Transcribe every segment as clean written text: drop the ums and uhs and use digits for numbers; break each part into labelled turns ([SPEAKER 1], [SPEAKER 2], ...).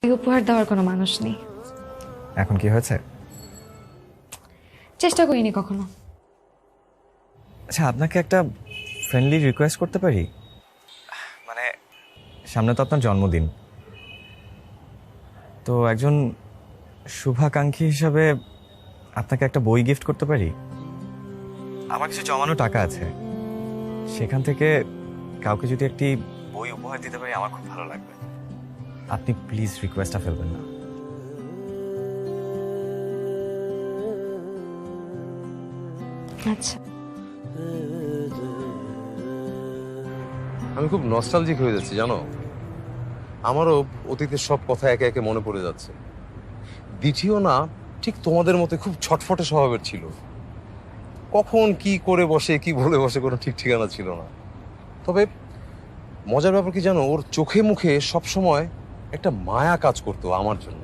[SPEAKER 1] উপহার দেওয়ার কোনো মানুষ নেই।
[SPEAKER 2] এখন কি হয়েছে?
[SPEAKER 1] চেষ্টা করিনি কখনো।
[SPEAKER 2] আচ্ছা, আপনাকে একটা ফ্রেন্ডলি রিকোয়েস্ট করতে পারি? মানে সামনে তো আপনার জন্মদিন, তো একজন শুভাকাঙ্ক্ষী হিসাবে আপনাকে একটা বই গিফট করতে পারি। আমার কিছু জমানো টাকা আছে, সেখান থেকে কাউকে যদি একটি বই উপহার দিতে পারি আমার খুব ভালো লাগবে। আপনি প্লিজ রিকোয়েস্টটা ফেলবেন না।
[SPEAKER 1] আচ্ছা,
[SPEAKER 3] আমি খুব নস্টালজিক হয়ে যাচ্ছি জানো। আমারও অতীতের সব কথা একে একে মনে পড়ে যাচ্ছে। দ্বিতীয় না, ঠিক তোমাদের মতো খুব ছটফটে স্বভাবের ছিল। কখন কি করে বসে কি বলে বসে কোনো ঠিক ঠিকানা ছিল না। তবে মজার ব্যাপার কি জানো, ওর চোখে মুখে সব সময় একটা মায়া কাজ করতো আমার জন্য।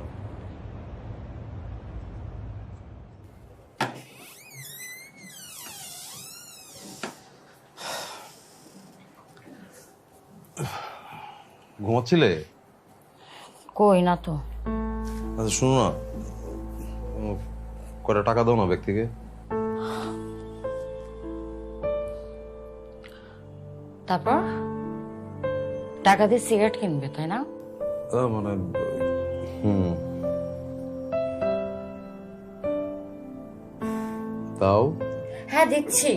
[SPEAKER 3] ঘুমাচ্ছিলে?
[SPEAKER 4] কই না তো।
[SPEAKER 3] আচ্ছা শুনো না, কটা টাকা দাও না ব্যাগ থেকে।
[SPEAKER 4] তারপর টাকা দিয়ে সিগারেট কিনবে তাই না?
[SPEAKER 3] মানে হুম, তাও
[SPEAKER 4] হ্যাঁ দিচ্ছি,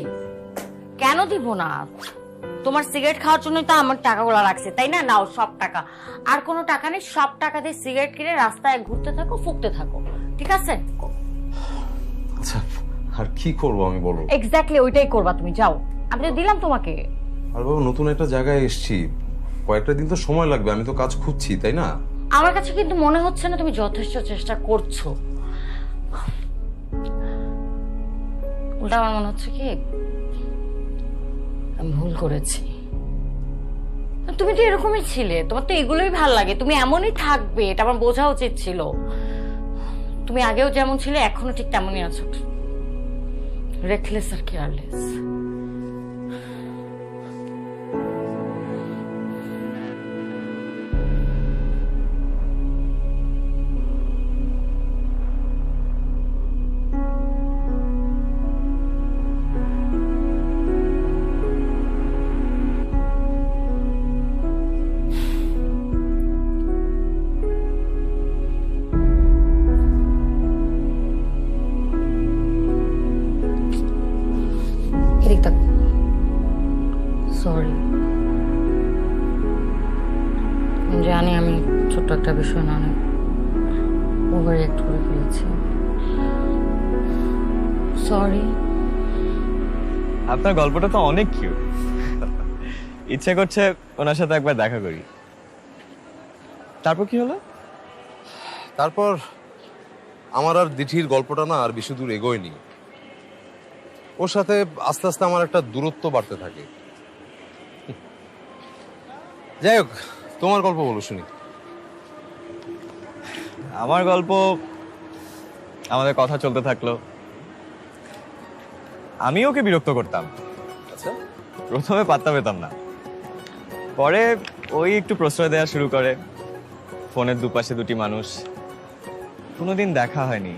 [SPEAKER 4] কেন দিব না? তোমার সিগারেট খাওয়ার জন্যই তো আমার টাকাগুলো রাখছে তাই না? নাও সব টাকা। আর কোনো টাকা নেই, সব টাকা দিয়ে সিগারেট কিনে রাস্তায় ঘুরতে থাকো, ফুকতে থাকো, ঠিক আছে?
[SPEAKER 3] আচ্ছা আর কি করবো আমি বলো?
[SPEAKER 4] এক্স্যাক্টলি ওইটাই করবা তুমি, যাও। আমি তো দিলাম তোমাকে।
[SPEAKER 3] আর বাবা নতুন একটা জায়গায় এসেছি, কয়েকটা দিন তো সময় লাগবে, আমি তো কাজ খুঁজছি তাই না?
[SPEAKER 4] আমার কাছে কিন্তু মনে হচ্ছে না তুমি যথেষ্ট চেষ্টা করছো। উল্টা আমার মনে হচ্ছে কি আমি ভুল করেছি। তুমি তো এরকমই ছিলে, তোমার তো এগুলোই ভাল লাগে, তুমি এমনই থাকবে এটা আমার বোঝা উচিত ছিল। তুমি আগেও যেমন ছিলে এখনো ঠিক তেমনই আছো, রেকলেস আর কেয়ারলেস। সরি, জানি আমি ছোট্ট একটা বিষয় না অনেক ওভার রিঅ্যাক্ট করে ফেলেছি। সরি।
[SPEAKER 2] আপনার গল্পটা তো অনেক কিউট, ইচ্ছে করছে ওনার সাথে একবার দেখা করি। তারপর কি হলো?
[SPEAKER 3] তারপর আমার আর দিঠির গল্পটা না আর বেশি দূর এগোয়নি। ওর সাথে আস্তে আস্তে আমার একটা দূরত্ব বাড়তে থাকে। যাই হোক, তোমার গল্প বলো শুনি।
[SPEAKER 2] আমার গল্প, আমাদের কথা চলতে থাকলো। আমি ওকে বিরক্ত করতাম,
[SPEAKER 3] আচ্ছা,
[SPEAKER 2] প্রথমে পাত্তা পেতাম না, পরে ওই একটু প্রশ্রয় দেওয়া শুরু করে। ফোনের দুপাশে দুটি মানুষ, কোনোদিন দেখা হয়নি,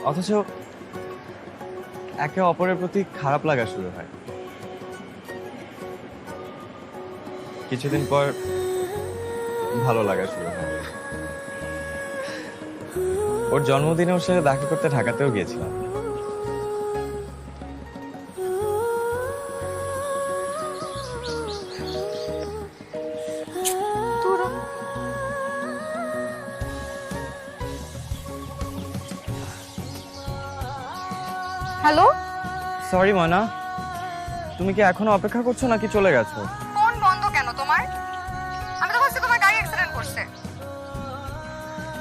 [SPEAKER 2] অথচ একে অপরের প্রতি খারাপ লাগা শুরু হয়। কিছুদিন পর ভালো লাগা শুরু হয়। ওর জন্মদিনে ওর সাথে দেখা করতে ঢাকাতেও গিয়েছিলাম।
[SPEAKER 1] হ্যালো।
[SPEAKER 2] সরি মানা, তুমি কি এখনো অপেক্ষা করছো নাকি চলে গেছো?
[SPEAKER 1] ফোন বন্ধ কেন তোমার? আমি তো ভাবছি তোমার গাড়ি অ্যাক্সিডেন্ট করছে।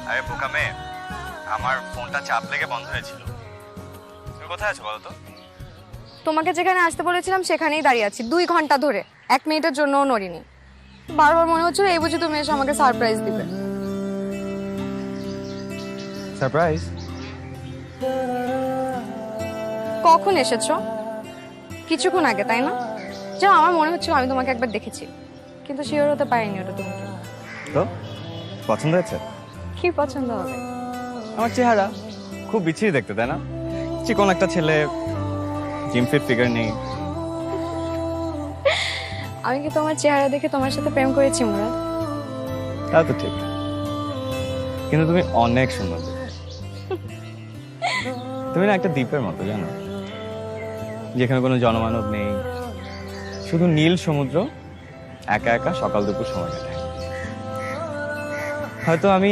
[SPEAKER 2] আরে বোকা মেয়ে, আমার ফোনটা চাপ লেগে বন্ধ হয়েছিল। তুমি কোথায় আছো বলো তো?
[SPEAKER 1] তোমাকে যেখানে আসতে বলেছিলাম সেখানেই দাঁড়িয়ে আছি 2 ঘন্টা ধরে, 1 মিনিটের জন্যও নড়িনি। বারবার মনে হচ্ছিল এই বুঝি তুমি এসে আমাকে সারপ্রাইজ দিবে।
[SPEAKER 2] সারপ্রাইজ?
[SPEAKER 1] কখন এসেছো? কিছুক্ষণ আগে তাই না? যাও, আমার মনে হচ্ছিল আমি তোমাকে একবার দেখেছি, কিন্তু শিওর হতে পারিনি ওটা তুমি।
[SPEAKER 2] তো পছন্দ হয়েছে?
[SPEAKER 1] কি পছন্দ হবে?
[SPEAKER 2] আমার চেহারা খুব বিচ্ছিরি দেখতে, তাই না? চিকন একটা ছেলে, জিম ফিট ফিগার নেই।
[SPEAKER 1] আমি কি তোমার চেহারা দেখে তোমার সাথে প্রেম করেছি মুরাদ?
[SPEAKER 2] তা তো ঠিক, কিন্তু তুমি অনেক সুন্দর। তুমি না একটা দ্বীপের মতো, জানো, যেখানে কোনো জনমানব নেই, শুধু নীল সমুদ্র, একা একা সকাল দুপুর সময় কাটায়। হয়তো আমি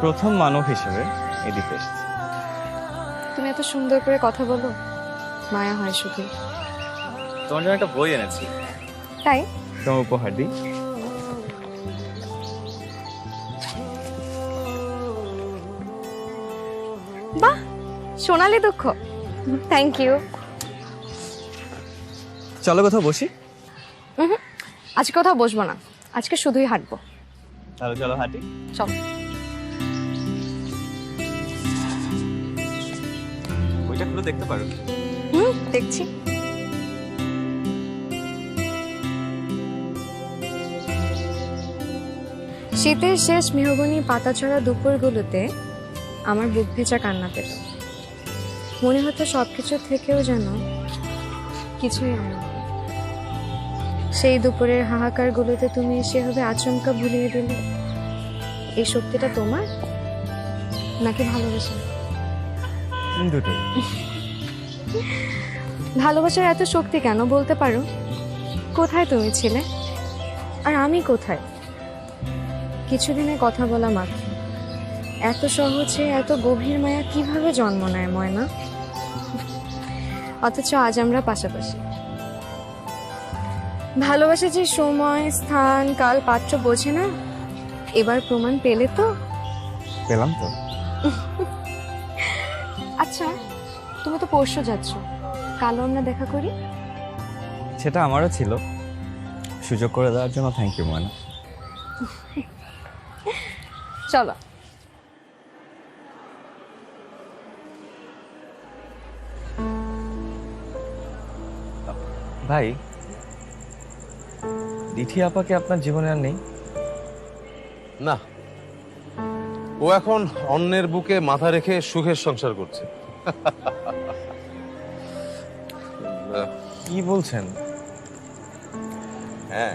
[SPEAKER 2] প্রথম মানব হিসেবে এই দ্বীপে এসেছি।
[SPEAKER 1] তুমি এত সুন্দর করে কথা বলো, মায়া হয় শুধু।
[SPEAKER 2] তোমার জন্য একটা বই এনেছি,
[SPEAKER 1] তাই?
[SPEAKER 2] তোমার উপহার দিই।
[SPEAKER 1] বাহ, সোনালি দুঃখ। Thank you.
[SPEAKER 2] চলো কোথাও বসি।
[SPEAKER 1] আজকে কোথাও বসবো না, আজকে শুধুই হাঁটবো।
[SPEAKER 2] তাহলে চলো হাঁটি।
[SPEAKER 1] চল।
[SPEAKER 2] বইটা খুলে দেখতে পারো।
[SPEAKER 1] দেখছি। শীতের শেষ মেহগনি পাতাছড়া দুপুরগুলোতে আমার বুক ভেজা কান্না পেল। মনে হতো সবকিছু থেকেও যেন কিছুই আমার নেই। সেই দুপুরের হাহাকারগুলোতে তুমি সেভাবে আচমকা ভুলিয়ে দিলে। এই শক্তিটা তোমার নাকি ভালোবাসা?
[SPEAKER 2] দুটোই।
[SPEAKER 1] ভালোবাসার এত শক্তি কেন বলতে পারো? কোথায় তুমি ছিলে আর আমি কোথায়? কিছুদিনে কথা বলা মাত্র এত সহজে এত গভীর মায়া কিভাবে জন্ম নেয় ময়না? অথচ আজ আমরা পাশাপাশি। ভালোবাসা যে সময় স্থান কাল পাত্র বোঝে না, এবার প্রমাণ পেলে তো।
[SPEAKER 2] পেলাম তো।
[SPEAKER 1] আচ্ছা, তুমি তো পরশু যাচ্ছ, কালও আমরা দেখা করি।
[SPEAKER 2] সেটা আমারও ছিল, সুযোগ করে দেওয়ার জন্য থ্যাংক ইউ ময়না।
[SPEAKER 1] চলো।
[SPEAKER 2] ভাই, দিঠি আপাকে আপনার জীবনে আর নেই?
[SPEAKER 3] না, ও এখন অন্যের বুকে মাথা রেখে সুখের সংসার করছে।
[SPEAKER 2] কি বলছেন?
[SPEAKER 3] হ্যাঁ,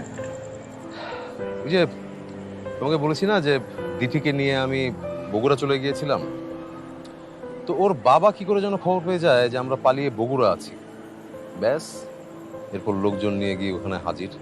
[SPEAKER 3] ওই যে তোমাকে বলেছি না যে দিঠিকে নিয়ে আমি বগুড়া চলে গিয়েছিলাম, তো ওর বাবা কি করে যেন খবর পেয়ে যায় যে আমরা পালিয়ে বগুড়া আছি। ব্যাস, এরপর লোকজন নিয়ে গিয়ে ওখানে হাজির।